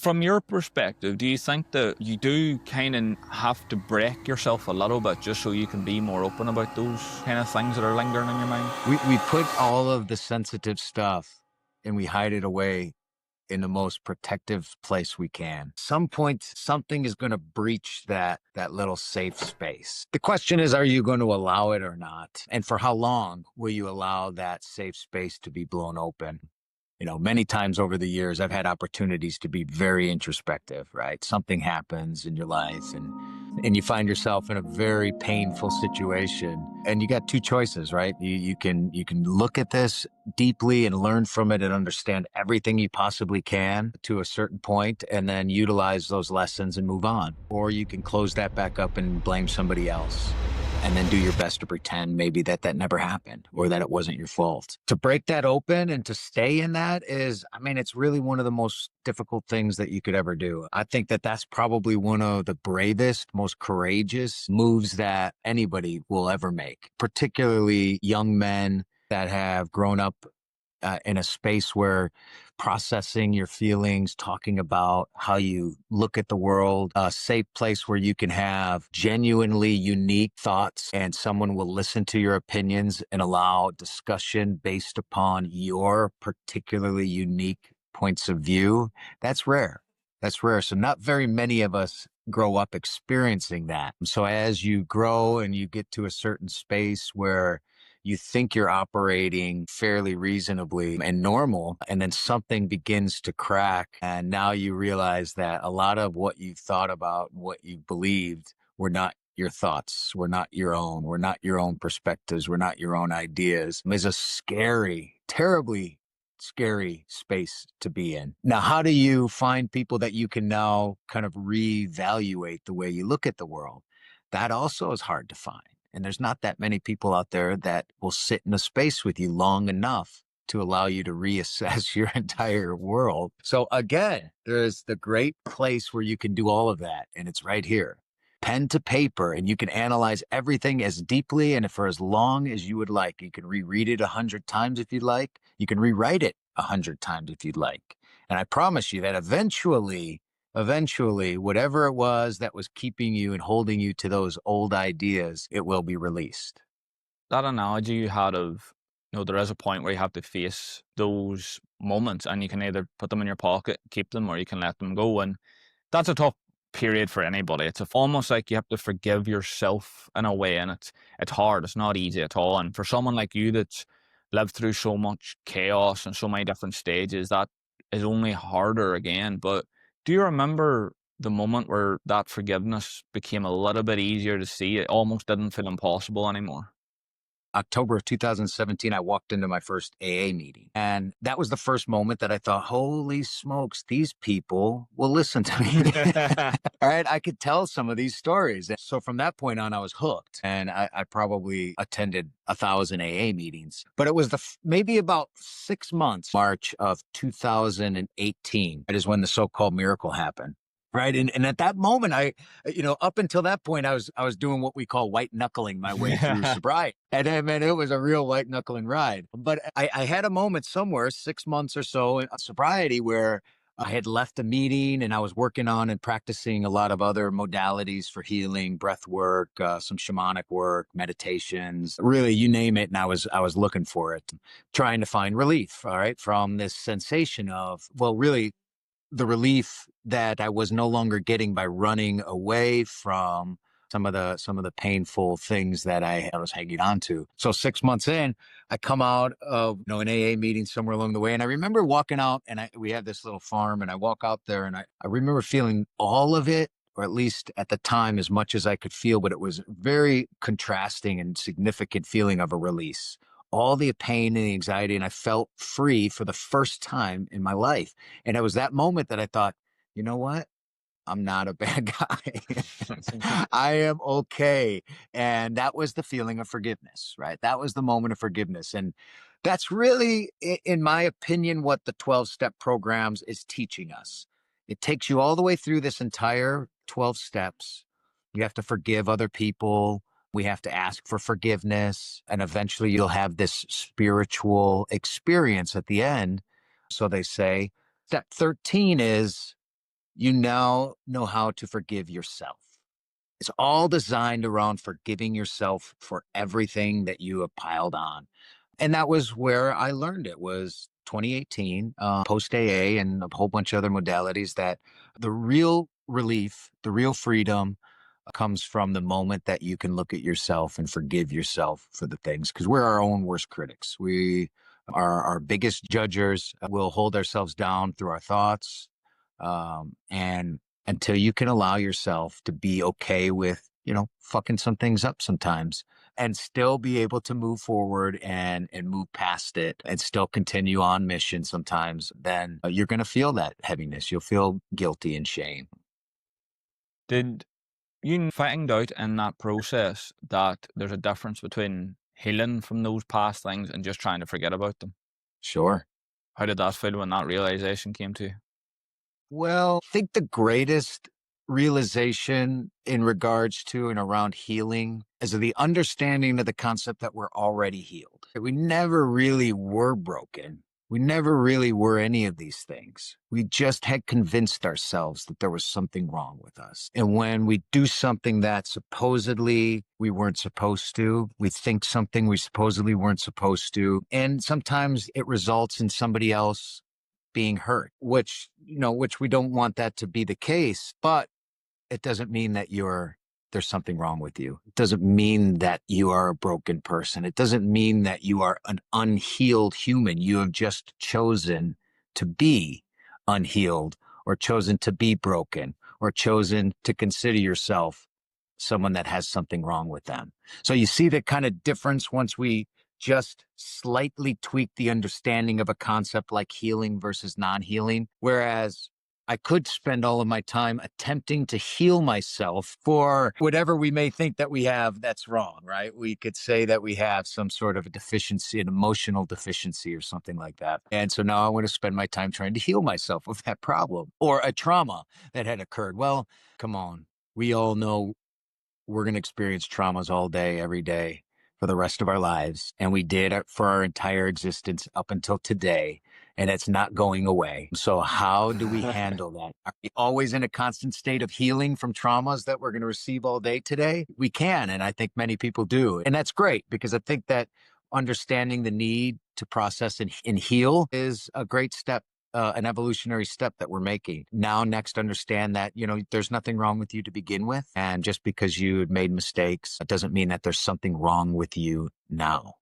From your perspective, do you think that you do kind of have to break yourself a little bit just so you can be more open about those kind of things that are lingering in your mind? We put all of the sensitive stuff and we hide it away in the most protective place we can. Some point, something is going to breach that little safe space. The question is, are you going to allow it or not? And for how long will you allow that safe space to be blown open? Many times over the years, I've had opportunities to be very introspective, right? Something happens in your life and you find yourself in a very painful situation and you got two choices, right? You can look at this deeply and learn from it and understand everything you possibly can to a certain point and then utilize those lessons and move on. Or you can close that back up and blame somebody else and then do your best to pretend maybe that never happened or that it wasn't your fault. To break that open and to stay in that is, it's really one of the most difficult things that you could ever do. I think that that's probably one of the bravest, most courageous moves that anybody will ever make, particularly young men that have grown up in a space where processing your feelings, talking about how you look at the world, a safe place where you can have genuinely unique thoughts and someone will listen to your opinions and allow discussion based upon your particularly unique points of view. That's rare. That's rare. So not very many of us grow up experiencing that. So as you grow and you get to a certain space where you think you're operating fairly reasonably and normal, and then something begins to crack. And now you realize that a lot of what you thought about, what you believed were not your thoughts, were not your own, were not your own perspectives, were not your own ideas. It's a scary, terribly scary space to be in. Now, how do you find people that you can now kind of reevaluate the way you look at the world? That also is hard to find. And there's not that many people out there that will sit in a space with you long enough to allow you to reassess your entire world. So again, there's the great place where you can do all of that. And it's right here, pen to paper, and you can analyze everything as deeply and for as long as you would like. You can reread it 100 times if you'd like. You can rewrite it 100 times if you'd like. And I promise you that eventually, whatever it was that was keeping you and holding you to those old ideas, it will be released. That analogy you had of, there is a point where you have to face those moments and you can either put them in your pocket, keep them, or you can let them go. And that's a tough period for anybody. It's almost like you have to forgive yourself in a way, and it's hard. It's not easy at all. And for someone like you that's lived through so much chaos and so many different stages, that is only harder again. But do you remember the moment where that forgiveness became a little bit easier to see? It almost didn't feel impossible anymore. October of 2017, I walked into my first AA meeting. And that was the first moment that I thought, holy smokes, these people will listen to me. All right. I could tell some of these stories. So from that point on, I was hooked. And I probably attended 1,000 AA meetings. But it was maybe about 6 months, March of 2018, that is when the so-called miracle happened. Right. And at that moment, up until that point, I was doing what we call white knuckling my way through sobriety. And I mean, it was a real white knuckling ride. But I had a moment somewhere, 6 months or so in sobriety, where I had left a meeting and I was working on and practicing a lot of other modalities for healing, breath work, some shamanic work, meditations, really, you name it. And I was looking for it, trying to find relief, all right, from this sensation of, well, really, the relief that I was no longer getting by running away from some of the painful things that I was hanging on to. So 6 months in, I come out of an AA meeting somewhere along the way, and I remember walking out, and we had this little farm, and I walk out there, and I remember feeling all of it, or at least at the time, as much as I could feel, but it was very contrasting and significant feeling of a release. All the pain and the anxiety, and I felt free for the first time in my life. And it was that moment that I thought, you know what? I'm not a bad guy. I am okay. And that was the feeling of forgiveness, right? That was the moment of forgiveness. And that's really, in my opinion, what the 12-step programs is teaching us. It takes you all the way through this entire 12 steps. You have to forgive other people. We have to ask for forgiveness, and eventually you'll have this spiritual experience at the end. So they say step 13 is You now know how to forgive yourself. It's all designed around forgiving yourself for everything that you have piled on. And that was where I learned it was 2018, post AA and a whole bunch of other modalities that the real relief, the real freedom comes from the moment that you can look at yourself and forgive yourself for the things, because we're our own worst critics. We are our biggest judgers. We'll hold ourselves down through our thoughts. And until you can allow yourself to be okay with, fucking some things up sometimes and still be able to move forward and move past it and still continue on mission sometimes, then you're going to feel that heaviness. You'll feel guilty and shame. Did you find out in that process that there's a difference between healing from those past things and just trying to forget about them? Sure. How did that feel when that realization came to you? Well, I think the greatest realization in regards to and around healing is the understanding of the concept that we're already healed. We never really were broken. We never really were any of these things. We just had convinced ourselves that there was something wrong with us. And when we do something that supposedly we weren't supposed to, we think something we supposedly weren't supposed to, and sometimes it results in somebody else being hurt, which we don't want that to be the case, but it doesn't mean that there's something wrong with you. It doesn't mean that you are a broken person. It doesn't mean that you are an unhealed human. You have just chosen to be unhealed or chosen to be broken or chosen to consider yourself someone that has something wrong with them. So you see the kind of difference once we just slightly tweak the understanding of a concept like healing versus non-healing. Whereas I could spend all of my time attempting to heal myself for whatever we may think that we have that's wrong, right? We could say that we have some sort of a deficiency, an emotional deficiency or something like that. And so now I want to spend my time trying to heal myself of that problem or a trauma that had occurred. Well, come on. We all know we're going to experience traumas all day, every day for the rest of our lives. And we did it for our entire existence up until today. And it's not going away. So how do we handle that? Are we always in a constant state of healing from traumas that we're going to receive all day today? We can. And I think many people do. And that's great because I think that understanding the need to process and heal is a great step, an evolutionary step that we're making. Now, next, understand that, there's nothing wrong with you to begin with. And just because you had made mistakes, it doesn't mean that there's something wrong with you now.